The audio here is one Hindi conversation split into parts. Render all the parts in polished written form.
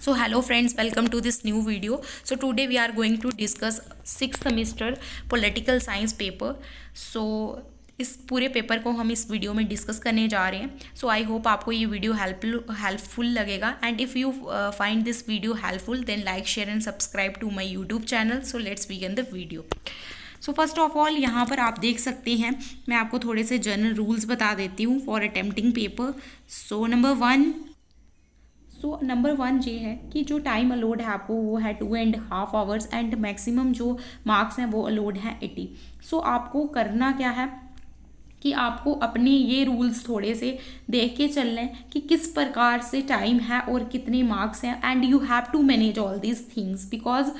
So hello friends, welcome to this new video. So today we are going to discuss 6th semester political science paper. So इस पूरे पेपर को हम इस वीडियो में डिस्कस करने जा रहे हैं. सो आई होप आपको ये वीडियो हेल्पफुल लगेगा. And if you find this video helpful then like share and subscribe to my YouTube channel. So let's begin the video. So first of all यहाँ पर आप देख सकते हैं, मैं आपको थोड़े से जनरल रूल्स बता देती हूँ for attempting paper. So number one ये है कि जो टाइम अलोड है आपको वो है 2.5 आवर्स एंड मैक्सिमम जो मार्क्स हैं वो अलोड हैं 80. सो आपको करना क्या है कि आपको अपने ये रूल्स थोड़े से देख के चल लें कि किस प्रकार से टाइम है और कितने मार्क्स हैं. And you have to manage all these things because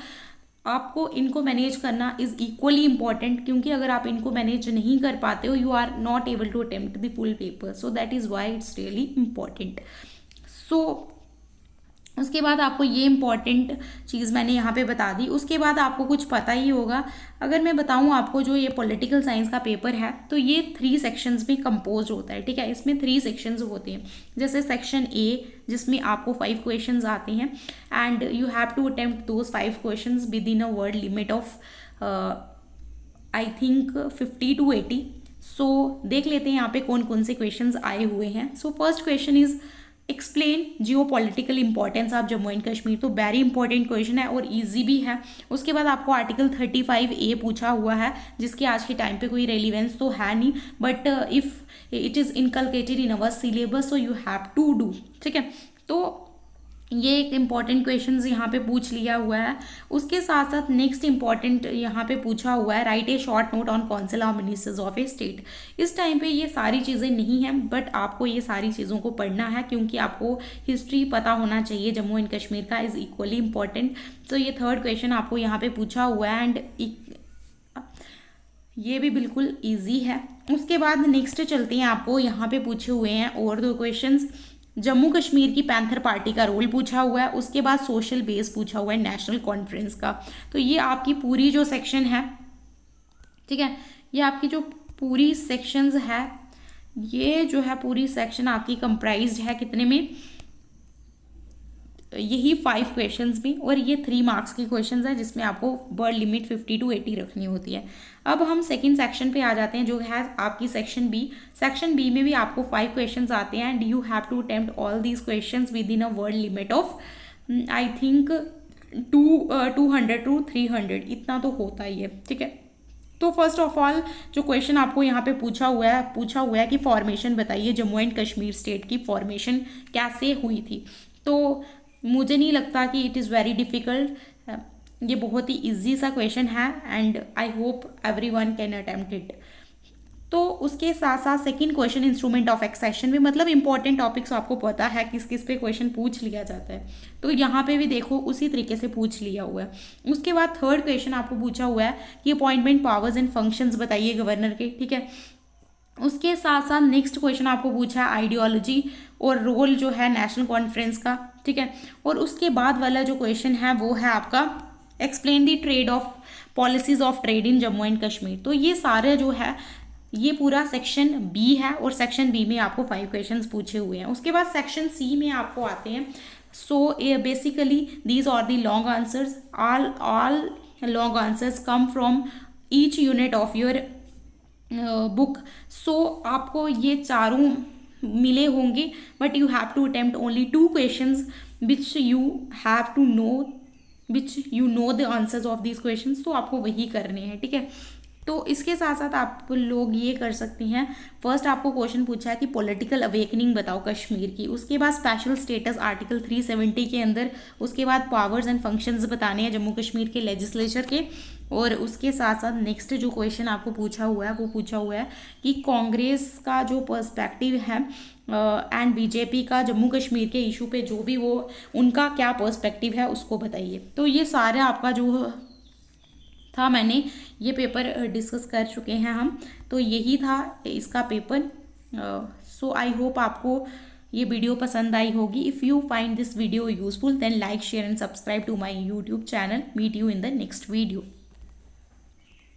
आपको इनको मैनेज करना इज़ इक्वली इम्पॉर्टेंट, क्योंकि अगर आप इनको मैनेज नहीं कर पाते हो you are not able to attempt the full paper. So that is why it's really important. So उसके बाद आपको ये इम्पॉर्टेंट चीज़ मैंने यहाँ पे बता दी. उसके बाद आपको कुछ पता ही होगा, अगर मैं बताऊँ आपको जो ये पॉलिटिकल साइंस का पेपर है तो ये 3 सेक्शंस में कंपोज होता है. ठीक है, इसमें 3 सेक्शंस होते हैं. जैसे सेक्शन ए जिसमें आपको 5 क्वेश्चंस आते हैं and you have to attempt those 5 questions within a word limit of I think 50 to 80. So देख लेते हैं यहाँ पे कौन कौन से क्वेश्चंस आए हुए हैं. So first question is explain Jio political importance of Jammu and Kashmir. तो वेरी इंपॉर्टेंट क्वेश्चन है और इजी भी है. उसके बाद आपको आर्टिकल 35A पूछा हुआ है जिसकी आज के टाइम पे कोई रेलिवेंस तो है नहीं, but if it is inculcated in our syllabus so you have to do. ठीक है, तो ये एक इम्पॉर्टेंट क्वेश्चन यहाँ पे पूछ लिया हुआ है. उसके साथ साथ नेक्स्ट इम्पॉर्टेंट यहाँ पे पूछा हुआ है right A short note on council of ministers of A state. इस टाइम पे ये सारी चीज़ें नहीं हैं बट आपको ये सारी चीज़ों को पढ़ना है क्योंकि आपको हिस्ट्री पता होना चाहिए जम्मू एंड कश्मीर का इज़ इक्वली इम्पॉर्टेंट. तो ये थर्ड क्वेश्चन आपको यहाँ पे पूछा हुआ है एंड ये भी बिल्कुल ईजी है. उसके बाद नेक्स्ट चलते हैं, आपको यहाँ पे पूछे हुए हैं और 2 क्वेश्चंस. जम्मू कश्मीर की पैंथर पार्टी का रोल पूछा हुआ है. उसके बाद सोशल बेस पूछा हुआ है नेशनल कॉन्फ्रेंस का. तो ये आपकी पूरी जो सेक्शन है, ठीक है, ये आपकी जो पूरी सेक्शंस है, ये जो है पूरी सेक्शन आपकी कंप्राइज्ड है कितने में, यही 5 क्वेश्चंस में, और ये 3 मार्क्स की क्वेश्चंस है जिसमें आपको वर्ड लिमिट 50 to 80 रखनी होती है. अब हम सेकंड सेक्शन पे आ जाते हैं जो है आपकी सेक्शन बी. सेक्शन बी में भी आपको 5 क्वेश्चंस आते हैं and you have to attempt all these questions within a word limit of I think 200 to 300, इतना तो होता ही है. ठीक है, तो फर्स्ट ऑफ ऑल जो क्वेश्चन आपको यहाँ पे पूछा हुआ है कि फॉर्मेशन बताइए, जम्मू एंड कश्मीर स्टेट की फॉर्मेशन कैसे हुई थी. तो मुझे नहीं लगता कि इट इज़ वेरी डिफ़िकल्ट, ये बहुत ही इजी सा क्वेश्चन है and I hope everyone can attempt it. तो उसके साथ साथ second question instrument of accession में, मतलब इंपॉर्टेंट टॉपिक्स आपको पता है किस किस पे क्वेश्चन पूछ लिया जाता है, तो यहाँ पे भी देखो उसी तरीके से पूछ लिया हुआ है. उसके बाद थर्ड क्वेश्चन आपको पूछा हुआ है कि अपॉइंटमेंट पावर्स एंड फंक्शंस बताइए गवर्नर के. ठीक है, उसके साथ साथ नेक्स्ट क्वेश्चन आपको पूछा है आइडियोलॉजी और रोल जो है नेशनल कॉन्फ्रेंस का. ठीक है, और उसके बाद वाला जो क्वेश्चन है वो है आपका explain the trade off policies of trade in Jammu and Kashmir. तो ये सारे जो है ये पूरा सेक्शन बी है और सेक्शन बी में आपको 5 क्वेश्चंस पूछे हुए हैं. उसके बाद सेक्शन सी में आपको आते हैं. So basically these are the long answers. All long answers come from each unit of your book. So आपको ये चारों मिले होंगे but you have to attempt only 2 questions which you have to know the answers of these questions. तो आपको वही करने हैं. ठीक है, तो इसके साथ साथ आप लोग ये कर सकते हैं. फर्स्ट आपको क्वेश्चन पूछा है कि पॉलिटिकल अवेकनिंग बताओ कश्मीर की. उसके बाद स्पेशल स्टेटस आर्टिकल 370 के अंदर. उसके बाद पावर्स एंड फंक्शंस बताने हैं जम्मू कश्मीर के लेजिस्लेचर के. और उसके साथ साथ नेक्स्ट जो क्वेश्चन आपको पूछा हुआ है वो पूछा हुआ है कि कांग्रेस का जो पर्सपेक्टिव है एंड बीजेपी का जम्मू कश्मीर के इशू पे जो भी वो उनका क्या पर्सपेक्टिव है उसको बताइए. तो ये सारा आपका जो था मैंने ये पेपर डिस्कस कर चुके हैं हम. तो यही था इसका पेपर. सो आई होप आपको ये वीडियो पसंद आई होगी. If you find this video useful then like share and subscribe to my YouTube channel. Meet you in the next video.